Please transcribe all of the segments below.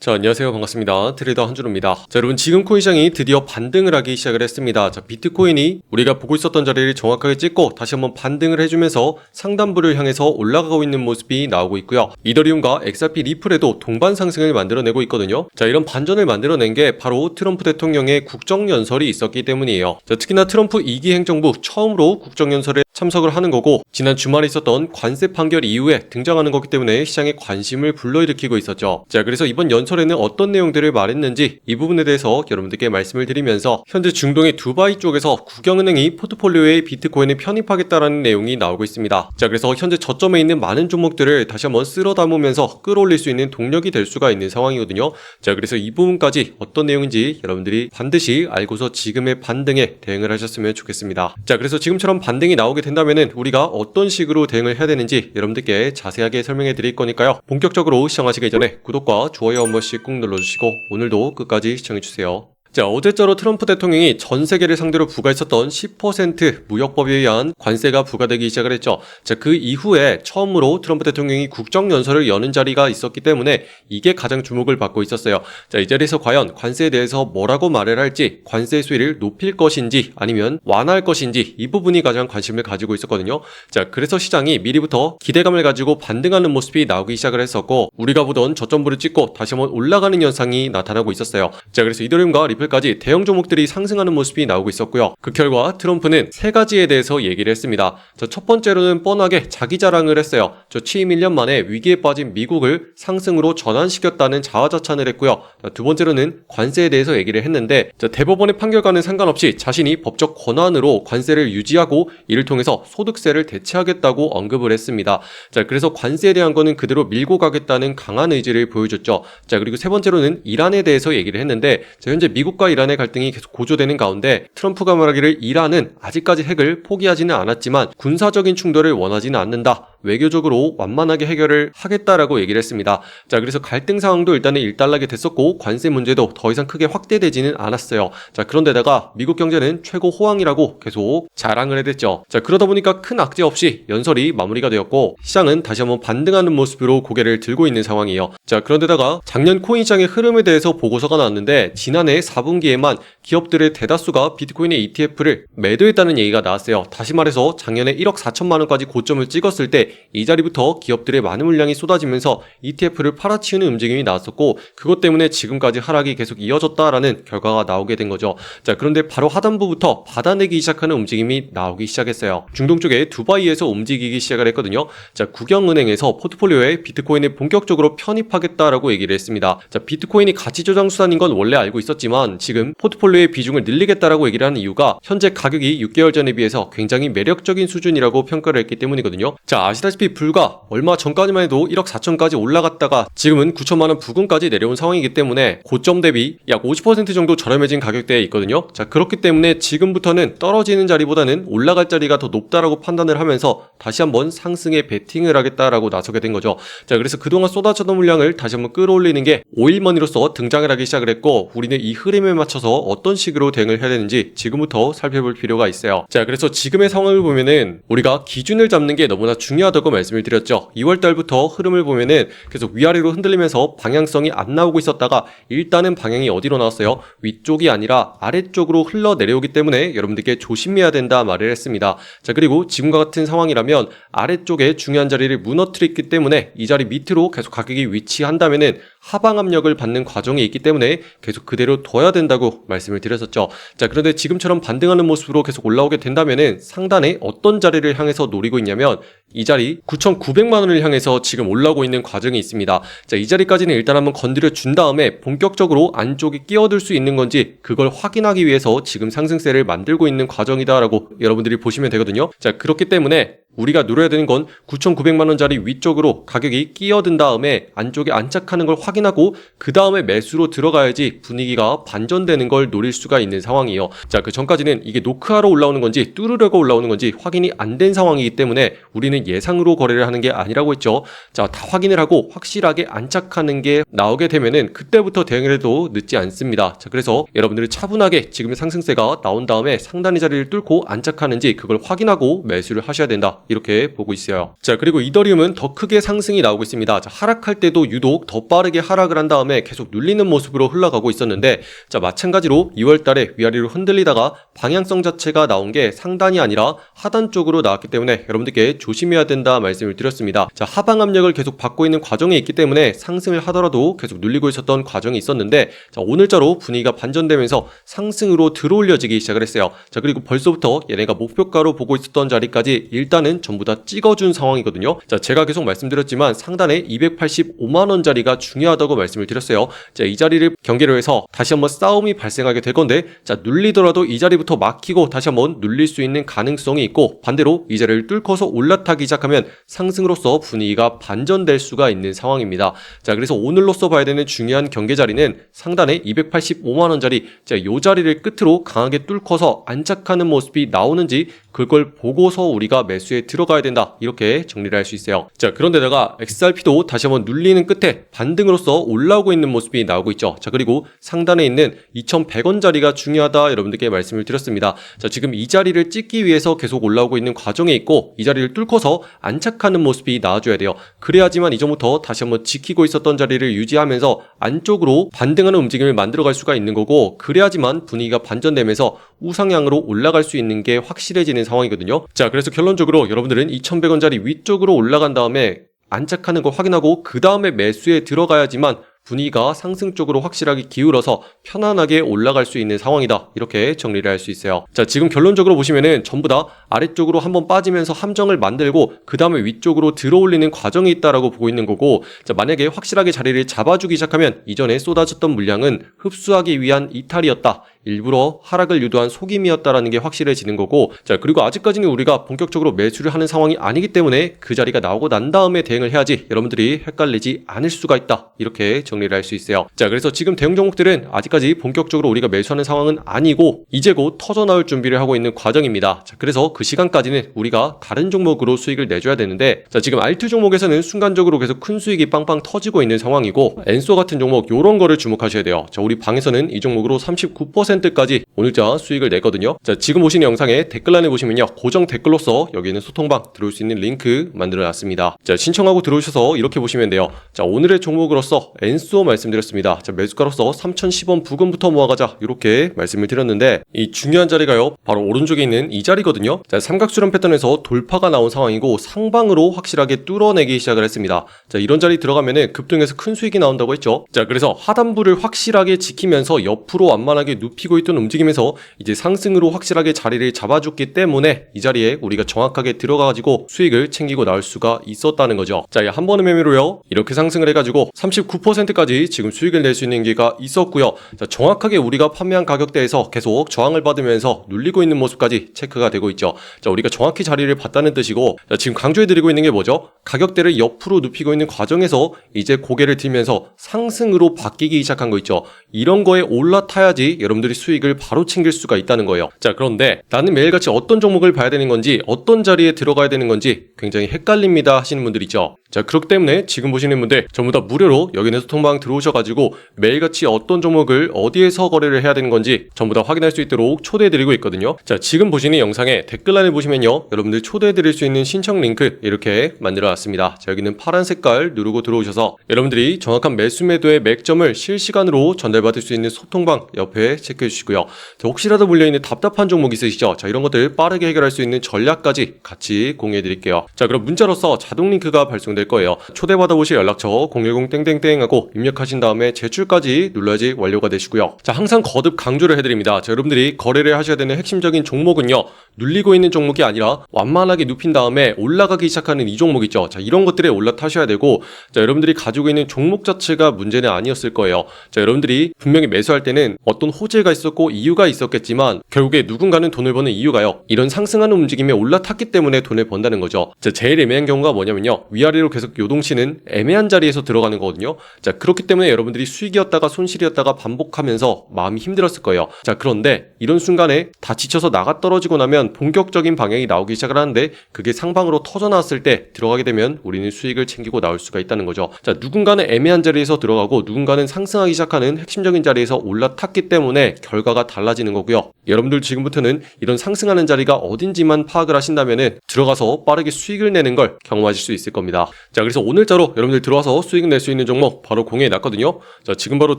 자, 안녕하세요. 반갑습니다. 트레이더 한준호입니다. 자, 여러분 지금 코인 시장이 드디어 반등을 하기 시작을 했습니다. 자, 비트코인이 우리가 보고 있었던 자리를 정확하게 찍고 다시 한번 반등을 해주면서 상단부를 향해서 올라가고 있는 모습이 나오고 있고요. 이더리움과 XRP 리플에도 동반 상승을 만들어내고 있거든요. 자, 이런 반전을 만들어낸 게 바로 트럼프 대통령의 국정연설이 있었기 때문이에요. 자, 특히나 트럼프 2기 행정부 처음으로 국정연설에 참석을 하는 거고, 지난 주말에 있었던 관세 판결 이후에 등장하는 거기 때문에 시장에 관심을 불러일으키고 있었죠. 자, 그래서 이번 연설에는 어떤 내용들을 말했는지 이 부분에 대해서 여러분들께 말씀을 드리면서, 현재 중동의 두바이 쪽에서 국영은행이 포트폴리오에 비트코인을 편입하겠다라는 내용이 나오고 있습니다. 자, 그래서 현재 저점에 있는 많은 종목들을 다시 한번 쓸어 담으면서 끌어올릴 수 있는 동력이 될 수가 있는 상황이거든요. 자, 그래서 이 부분까지 어떤 내용인지 여러분들이 반드시 알고서 지금의 반등에 대응을 하셨으면 좋겠습니다. 자, 그래서 지금처럼 반등이 나오게 된다면은 우리가 어떤 식으로 대응을 해야 되는지 여러분들께 자세하게 설명해 드릴 거니까요. 본격적으로 시청하시기 전에 구독과 좋아요 한 번씩 꾹 눌러주시고 오늘도 끝까지 시청해주세요. 자, 어제자로 트럼프 대통령이 전 세계를 상대로 부과했었던 10% 무역법에 의한 관세가 부과되기 시작을 했죠. 자, 그 이후에 처음으로 트럼프 대통령이 국정연설을 여는 자리가 있었기 때문에 이게 가장 주목을 받고 있었어요. 자, 이 자리에서 과연 관세에 대해서 뭐라고 말을 할지, 관세 수위를 높일 것인지 아니면 완화할 것인지, 이 부분이 가장 관심을 가지고 있었거든요. 자, 그래서 시장이 미리부터 기대감을 가지고 반등하는 모습이 나오기 시작을 했었고, 우리가 보던 저점부를 찍고 다시 한번 올라가는 현상이 나타나고 있었어요. 자, 그래서 이더리움과 리플까지 대형 종목들이 상승하는 모습이 나오고 있었고요. 그 결과 트럼프는 세 가지에 대해서 얘기를 했습니다. 첫 번째로는 뻔하게 자기 자랑을 했어요. 취임 1년 만에 위기에 빠진 미국을 상승으로 전환시켰다는 자화자찬을 했고요. 두 번째로는 관세에 대해서 얘기를 했는데, 대법원의 판결과는 상관없이 자신이 법적 권한으로 관세를 유지하고 이를 통해서 소득세를 대체하겠다고 언급을 했습니다. 자, 그래서 관세에 대한 거는 그대로 밀고 가겠다는 강한 의지를 보여줬죠. 자, 그리고 세 번째로는 이란에 대해서 얘기를 했는데, 현재 미국과 이란의 갈등이 계속 고조되는 가운데 트럼프가 말하기를 이란은 아직까지 핵을 포기하지는 않았지만 군사적인 충돌을 원하지는 않는다, 외교적으로 완만하게 해결을 하겠다라고 얘기를 했습니다. 자, 그래서 갈등 상황도 일단은 일단락이 됐었고 관세 문제도 더 이상 크게 확대되지는 않았어요. 자, 그런데다가 미국 경제는 최고 호황이라고 계속 자랑을 해댔죠. 자, 그러다 보니까 큰 악재 없이 연설이 마무리가 되었고 시장은 다시 한번 반등하는 모습으로 고개를 들고 있는 상황이에요. 자, 그런데다가 작년 코인 시장의 흐름에 대해서 보고서가 나왔는데, 지난해 4분기에만 기업들의 대다수가 비트코인의 ETF를 매도했다는 얘기가 나왔어요. 다시 말해서 작년에 1억 4천만 원까지 고점을 찍었을 때 이 자리부터 기업들의 많은 물량이 쏟아지면서 ETF를 팔아치우는 움직임이 나왔었고, 그것 때문에 지금까지 하락이 계속 이어졌다라는 결과가 나오게 된 거죠. 자, 그런데 바로 하단부부터 받아내기 시작하는 움직임이 나오기 시작했어요. 중동 쪽에 두바이에서 움직이기 시작을 했거든요. 자, 국영은행에서 포트폴리오에 비트코인을 본격적으로 편입하겠다라고 얘기를 했습니다. 자, 비트코인이 가치 조장 수단인 건 원래 알고 있었지만 지금 포트폴리오의 비중을 늘리겠다라고 얘기를 하는 이유가 현재 가격이 6개월 전에 비해서 굉장히 매력적인 수준이라고 평가를 했기 때문이거든요. 자, 아시다시피 불과 얼마 전까지만 해도 1억 4천까지 올라갔다가 지금은 9천만 원 부근까지 내려온 상황이기 때문에 고점 대비 약 50% 정도 저렴해진 가격대에 있거든요. 자, 그렇기 때문에 지금부터는 떨어지는 자리보다는 올라갈 자리가 더 높다라고 판단을 하면서 다시 한번 상승에 베팅을 하겠다라고 나서게 된 거죠. 자, 그래서 그동안 쏟아졌던 물량을 다시 한번 끌어올리는 게 오일머니로서 등장을 하기 시작을 했고, 우리는 이 흐름에 맞춰서 어떤 식으로 대응을 해야 되는지 지금부터 살펴볼 필요가 있어요. 자, 그래서 지금의 상황을 보면은 우리가 기준을 잡는 게 너무나 중요하다고 말씀을 드렸죠. 2월달부터 흐름을 보면은 계속 위아래로 흔들리면서 방향성이 안 나오고 있었다가 일단은 방향이 어디로 나왔어요? 위쪽이 아니라 아래쪽으로 흘러내려오기 때문에 여러분들께 조심해야 된다 말을 했습니다. 자, 그리고 지금과 같은 상황이라면 아래쪽에 중요한 자리를 무너뜨렸기 때문에 이 자리 밑으로 계속 가격이 위치한다면은 하방 압력을 받는 과정이 있기 때문에 계속 그대로 둬야 된다고 말씀을 드렸었죠. 자, 그런데 지금처럼 반등하는 모습으로 계속 올라오게 된다면은 상단에 어떤 자리를 향해서 노리고 있냐면 이 자리 9,900만 원을 향해서 지금 올라오고 있는 과정이 있습니다. 자, 이 자리까지는 일단 한번 건드려 준 다음에 본격적으로 안쪽에 끼어들 수 있는 건지 그걸 확인하기 위해서 지금 상승세를 만들고 있는 과정이다라고 여러분들이 보시면 되거든요. 자, 그렇기 때문에 우리가 노려야 되는 건 9,900만 원짜리 위쪽으로 가격이 끼어든 다음에 안쪽에 안착하는 걸 확인하고 그 다음에 매수로 들어가야지 분위기가 반전되는 걸 노릴 수가 있는 상황이에요. 자, 그 전까지는 이게 노크하러 올라오는 건지 뚫으려고 올라오는 건지 확인이 안 된 상황이기 때문에 우리는 예상으로 거래를 하는 게 아니라고 했죠. 자, 다 확인을 하고 확실하게 안착하는 게 나오게 되면은 그때부터 대응을 해도 늦지 않습니다. 자, 그래서 여러분들이 차분하게 지금의 상승세가 나온 다음에 상단의 자리를 뚫고 안착하는지 그걸 확인하고 매수를 하셔야 된다, 이렇게 보고 있어요. 자, 그리고 이더리움은 더 크게 상승이 나오고 있습니다. 자, 하락할 때도 유독 더 빠르게 하락을 한 다음에 계속 눌리는 모습으로 흘러가고 있었는데, 자, 마찬가지로 2월 달에 위아래로 흔들리다가 방향성 자체가 나온 게 상단이 아니라 하단 쪽으로 나왔기 때문에 여러분들께 조심해야 된다 말씀을 드렸습니다. 자, 하방 압력을 계속 받고 있는 과정에 있기 때문에 상승을 하더라도 계속 눌리고 있었던 과정이 있었는데, 자, 오늘자로 분위기가 반전되면서 상승으로 들어올려지기 시작을 했어요. 자, 그리고 벌써부터 얘네가 목표가로 보고 있었던 자리까지 일단은 전부 다 찍어준 상황이거든요. 자, 제가 계속 말씀드렸지만 상단에 285만원 자리가 중요하다고 말씀을 드렸어요. 자, 이 자리를 경계로 해서 다시 한번 싸움이 발생하게 될 건데, 자, 눌리더라도 이 자리부터 막히고 다시 한번 눌릴 수 있는 가능성이 있고, 반대로 이 자리를 뚫고서 올라타기 시작하면 상승으로서 분위기가 반전될 수가 있는 상황입니다. 자, 그래서 오늘로써 봐야 되는 중요한 경계 자리는 상단에 285만원 자리, 자, 이 자리를 끝으로 강하게 뚫고서 안착하는 모습이 나오는지 그걸 보고서 우리가 매수에 들어가야 된다, 이렇게 정리를 할 수 있어요. 자, 그런데다가 XRP도 다시 한번 눌리는 끝에 반등으로서 올라오고 있는 모습이 나오고 있죠. 자, 그리고 상단에 있는 2100원 자리가 중요하다 여러분들께 말씀을 드렸습니다. 자, 지금 이 자리를 찍기 위해서 계속 올라오고 있는 과정에 있고, 이 자리를 뚫고서 안착하는 모습이 나와줘야 돼요. 그래야지만 이전부터 다시 한번 지키고 있었던 자리를 유지하면서 안쪽으로 반등하는 움직임을 만들어갈 수가 있는 거고, 그래야지만 분위기가 반전되면서 우상향으로 올라갈 수 있는 게 확실해지는 상황이거든요. 자, 그래서 결론적으로 여러분들은 2100원짜리 위쪽으로 올라간 다음에 안착하는 걸 확인하고 그 다음에 매수에 들어가야지만 분위기가 상승 쪽으로 확실하게 기울어서 편안하게 올라갈 수 있는 상황이다, 이렇게 정리를 할 수 있어요. 자, 지금 결론적으로 보시면은 전부 다 아래쪽으로 한번 빠지면서 함정을 만들고 그 다음에 위쪽으로 들어올리는 과정이 있다라고 보고 있는 거고, 자, 만약에 확실하게 자리를 잡아주기 시작하면 이전에 쏟아졌던 물량은 흡수하기 위한 이탈이었다, 일부러 하락을 유도한 속임이었다라는 게 확실해지는 거고, 자, 그리고 아직까지는 우리가 본격적으로 매수를 하는 상황이 아니기 때문에 그 자리가 나오고 난 다음에 대응을 해야지 여러분들이 헷갈리지 않을 수가 있다, 이렇게 정리를 할 수 있어요. 자, 그래서 지금 대형 종목들은 아직까지 본격적으로 우리가 매수하는 상황은 아니고 이제 곧 터져 나올 준비를 하고 있는 과정입니다. 자, 그래서 그 시간까지는 우리가 다른 종목으로 수익을 내줘야 되는데, 자, 지금 알트 종목에서는 순간적으로 계속 큰 수익이 빵빵 터지고 있는 상황이고, 엔소 같은 종목 요런 거를 주목하셔야 돼요. 자, 우리 방에서는 이 종목으로 39%까지 오늘자 수익을 냈거든요. 자, 지금 보시는 영상에 댓글란에 보시면요, 고정 댓글로서 여기는 소통방 들어올 수 있는 링크 만들어 놨습니다. 자, 신청하고 들어오셔서 이렇게 보시면 돼요. 자, 오늘의 종목으로서 엔소 말씀드렸습니다. 자, 매수가로서 3010원 부근부터 모아가자, 이렇게 말씀을 드렸는데, 이 중요한 자리가요, 바로 오른쪽에 있는 이 자리거든요. 자, 삼각수렴 패턴에서 돌파가 나온 상황이고 상방으로 확실하게 뚫어내기 시작을 했습니다. 자, 이런 자리 들어가면은 급등해서 큰 수익이 나온다고 했죠. 자, 그래서 하단부를 확실하게 지키면서 옆으로 완만하게 눕히고 있던 움직임에서 이제 상승으로 확실하게 자리를 잡아줬기 때문에 이 자리에 우리가 정확하게 들어가가지고 수익을 챙기고 나올 수가 있었다는 거죠. 자, 한 번의 매매로요, 이렇게 상승을 해가지고 39%까지 지금 수익을 낼 수 있는 기회가 있었고요. 자, 정확하게 우리가 판매한 가격대에서 계속 저항을 받으면서 눌리고 있는 모습까지 체크가 되고 있죠. 자, 우리가 정확히 자리를 봤다는 뜻이고, 자, 지금 강조해드리고 있는 게 뭐죠? 가격대를 옆으로 눕히고 있는 과정에서 이제 고개를 들면서 상승으로 바뀌기 시작한 거 있죠. 이런 거에 올라타야지 여러분들이 수익을 바로 챙길 수가 있다는 거예요. 자, 그런데 나는 매일같이 어떤 종목을 봐야 되는 건지, 어떤 자리에 들어가야 되는 건지 굉장히 헷갈립니다 하시는 분들 있죠. 자, 그렇기 때문에 지금 보시는 분들 전부 다 무료로 여기는 소통방 들어오셔가지고 매일같이 어떤 종목을 어디에서 거래를 해야 되는 건지 전부 다 확인할 수 있도록 초대해드리고 있거든요. 자, 지금 보시는 영상에 댓글란에 보시면요, 여러분들 초대해드릴 수 있는 신청 링크 이렇게 만들어놨습니다. 자, 여기는 파란 색깔 누르고 들어오셔서 여러분들이 정확한 매수 매도의 맥점을 실시간으로 전달받을 수 있는 소통방 옆에 체크해 주시고요. 자, 혹시라도 물려있는 답답한 종목 있으시죠? 자, 이런 것들 빠르게 해결할 수 있는 전략까지 같이 공유해 드릴게요. 자, 그럼 문자로서 자동 링크가 발송될 거예요. 초대받아 보실 연락처 010 하고 입력하신 다음에 제출까지 눌러야지 완료가 되시고요. 자, 항상 거듭 강조를 해드립니다. 자, 여러분들이 거래를 하셔야 되는 핵심적인 종목은요, 눌리고 있는 종목이 아니라 완만하게 눕힌 다음에 올라가기 시작하는 이 종목 있죠. 자, 이런 것들에 올라타셔야 되고, 자, 여러분들이 가지고 있는 종목 자체가 문제는 아니었을 거예요. 자, 여러분들이 분명히 매수할 때는 어떤 호재가 있었고 이유가 있었겠지만 결국에 누군가는 돈을 버는 이유가요, 이런 상승하는 움직임에 올라탔기 때문에 돈을 번다는 거죠. 자, 제일 애매한 경우가 뭐냐면요, 위아래로 계속 요동치는 애매한 자리에서 들어가는 거거든요. 자, 그렇기 때문에 여러분들이 수익이었다가 손실이었다가 반복하면서 마음이 힘들었을 거예요. 자, 그런데 이런 순간에 다 지쳐서 나가 떨어지고 나면 본격적인 방향이 나오기 시작을 하는데, 그게 상방으로 터져 나왔을 때 들어가게 되면 우리는 수익을 챙기고 나올 수가 있다는 거죠. 자, 누군가는 애매한 자리에서 들어가고 누군가는 상승하기 시작하는 핵심적인 자리에서 올라탔기 때문에 결과가 달라지는 거고요. 여러분들 지금부터는 이런 상승하는 자리가 어딘지만 파악을 하신다면은 들어가서 빠르게 수익을 내는 걸 경험하실 수 있을 겁니다. 자, 그래서 오늘자로 여러분들 들어와서 수익 낼 수 있는 종목 바로 공유해 놨거든요. 자, 지금 바로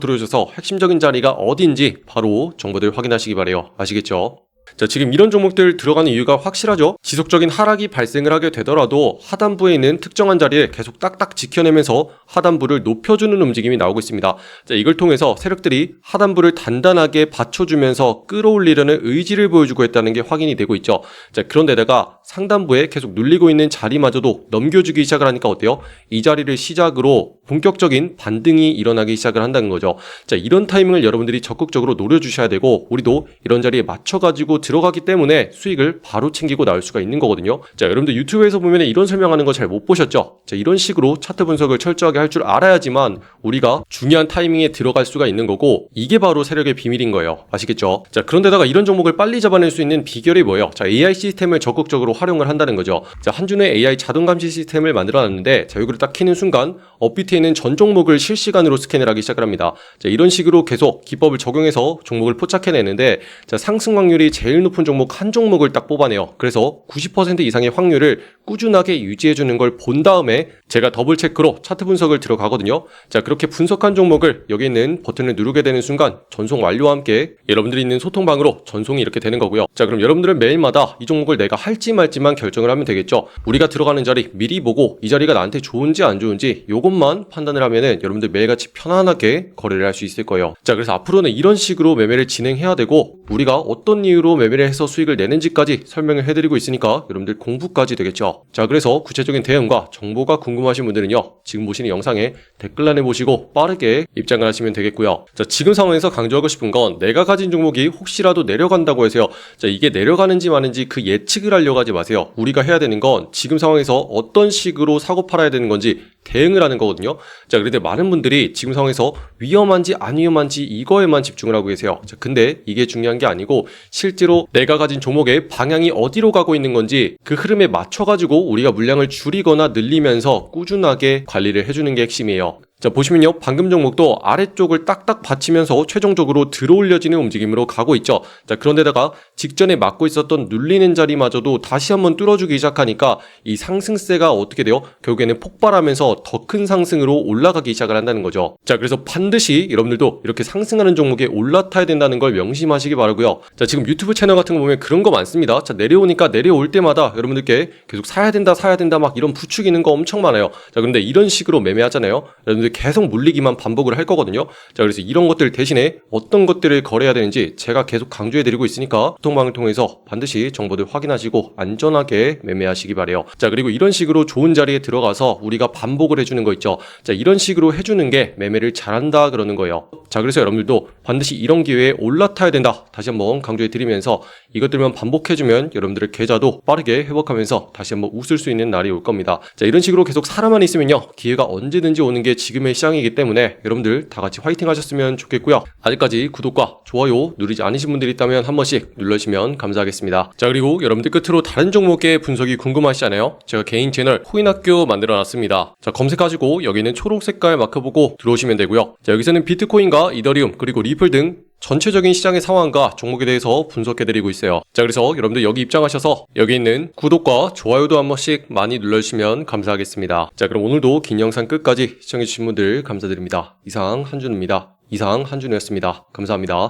들어오셔서 핵심적인 자리가 어딘지 바로 정보들 확인하시기 바래요. 아시겠죠? 자, 지금 이런 종목들 들어가는 이유가 확실하죠? 지속적인 하락이 발생을 하게 되더라도 하단부에 있는 특정한 자리에 계속 딱딱 지켜내면서 하단부를 높여주는 움직임이 나오고 있습니다. 자, 이걸 통해서 세력들이 하단부를 단단하게 받쳐주면서 끌어올리려는 의지를 보여주고 있다는 게 확인이 되고 있죠. 자, 그런데다가 상단부에 계속 눌리고 있는 자리마저도 넘겨주기 시작을 하니까 어때요? 이 자리를 시작으로 본격적인 반등이 일어나기 시작을 한다는 거죠. 자, 이런 타이밍을 여러분들이 적극적으로 노려주셔야 되고, 우리도 이런 자리에 맞춰가지고 들어가기 때문에 수익을 바로 챙기고 나올 수가 있는 거거든요. 자, 여러분들 유튜브에서 보면 이런 설명하는 거 잘 못 보셨죠? 자, 이런 식으로 차트 분석을 철저하게 할 줄 알아야지만 우리가 중요한 타이밍에 들어갈 수가 있는 거고, 이게 바로 세력의 비밀인 거예요. 아시겠죠? 자, 그런데다가 이런 종목을 빨리 잡아낼 수 있는 비결이 뭐예요? 자, AI 시스템을 적극적으로 활용을 한다는 거죠. 자, 한준의 AI 자동 감시 시스템을 만들어 놨는데, 자, 여기를 딱 키는 순간 업비트에 있는 전 종목을 실시간으로 스캔을 하기 시작을 합니다. 자, 이런 식으로 계속 기법을 적용해서 종목을 포착해내는데, 자, 상승 확률이 제일 높은 종목 한 종목을 딱 뽑아내요. 그래서 90% 이상의 확률을 꾸준하게 유지해주는 걸 본 다음에 제가 더블 체크로 차트 분석을 들어가거든요. 자, 그렇게 분석한 종목을 여기 있는 버튼을 누르게 되는 순간 전송 완료와 함께 여러분들이 있는 소통방으로 전송이 이렇게 되는 거고요. 자, 그럼 여러분들은 매일마다 이 종목을 내가 할지 말지만 결정을 하면 되겠죠. 우리가 들어가는 자리 미리 보고 이 자리가 나한테 좋은지 안 좋은지 요것만 판단을 하면은 여러분들 매일같이 편안하게 거래를 할 수 있을 거예요. 자, 그래서 앞으로는 이런 식으로 매매를 진행해야 되고, 우리가 어떤 이유로 매매를 해서 수익을 내는지까지 설명을 해드리고 있으니까 여러분들 공부까지 되겠죠. 자, 그래서 구체적인 대응과 정보가 궁금하신 분들은요, 지금 보시는 영상에 댓글란에 보시고 빠르게 입장을 하시면 되겠고요. 자, 지금 상황에서 강조하고 싶은 건 내가 가진 종목이 혹시라도 내려간다고 해서요, 자, 이게 내려가는지 마는지 그 예측을 하려고 하지 마세요. 우리가 해야 되는 건 지금 상황에서 어떤 식으로 사고 팔아야 되는 건지 대응을 하는 거거든요. 자, 그런데 많은 분들이 지금 상황에서 위험한지 안 위험한지 이거에만 집중을 하고 계세요. 자, 근데 이게 중요한 게 아니고 실제로 내가 가진 종목의 방향이 어디로 가고 있는 건지 그 흐름에 맞춰가지고 우리가 물량을 줄이거나 늘리면서 꾸준하게 관리를 해주는 게 핵심이에요. 자, 보시면요, 방금 종목도 아래쪽을 딱딱 받치면서 최종적으로 들어올려지는 움직임으로 가고 있죠. 자, 그런데다가 직전에 막고 있었던 눌리는 자리마저도 다시 한번 뚫어주기 시작하니까 이 상승세가 어떻게 돼요? 결국에는 폭발하면서 더 큰 상승으로 올라가기 시작을 한다는 거죠. 자, 그래서 반드시 여러분들도 이렇게 상승하는 종목에 올라타야 된다는 걸 명심하시기 바라고요. 자, 지금 유튜브 채널 같은 거 보면 그런 거 많습니다. 자, 내려오니까 내려올 때마다 여러분들께 계속 사야 된다 막 이런 부추기는 거 엄청 많아요. 자, 그런데 이런 식으로 매매하잖아요. 여러분들 계속 물리기만 반복을 할 거거든요. 자, 그래서 이런 것들 대신에 어떤 것들을 거래해야 되는지 제가 계속 강조해드리고 있으니까 소통방을 통해서 반드시 정보들 확인하시고 안전하게 매매하시기 바래요. 자, 그리고 이런 식으로 좋은 자리에 들어가서 우리가 반복을 해주는 거 있죠. 자, 이런 식으로 해주는 게 매매를 잘한다 그러는 거예요. 자, 그래서 여러분들도 반드시 이런 기회에 올라타야 된다 다시 한번 강조해드리면서 이것들만 반복해주면 여러분들의 계좌도 빠르게 회복하면서 다시 한번 웃을 수 있는 날이 올 겁니다. 자, 이런 식으로 계속 살아만 있으면요, 기회가 언제든지 오는 게 지금의 시장이기 때문에 여러분들 다 같이 화이팅 하셨으면 좋겠고요. 아직까지 구독과 좋아요 누르지 않으신 분들이 있다면 한 번씩 눌러주시면 감사하겠습니다. 자, 그리고 여러분들 끝으로 다른 종목의 분석이 궁금하시잖아요. 제가 개인 채널 코인학교 만들어 놨습니다. 자, 검색하시고 여기 있는 초록 색깔 마크 보고 들어오시면 되고요. 자, 여기서는 비트코인과 이더리움 그리고 리플 등 전체적인 시장의 상황과 종목에 대해서 분석해드리고 있어요. 자, 그래서 여러분들 여기 입장하셔서 여기 있는 구독과 좋아요도 한 번씩 많이 눌러주시면 감사하겠습니다. 자, 그럼 오늘도 긴 영상 끝까지 시청해주신 분들 감사드립니다. 이상 한준우입니다. 감사합니다.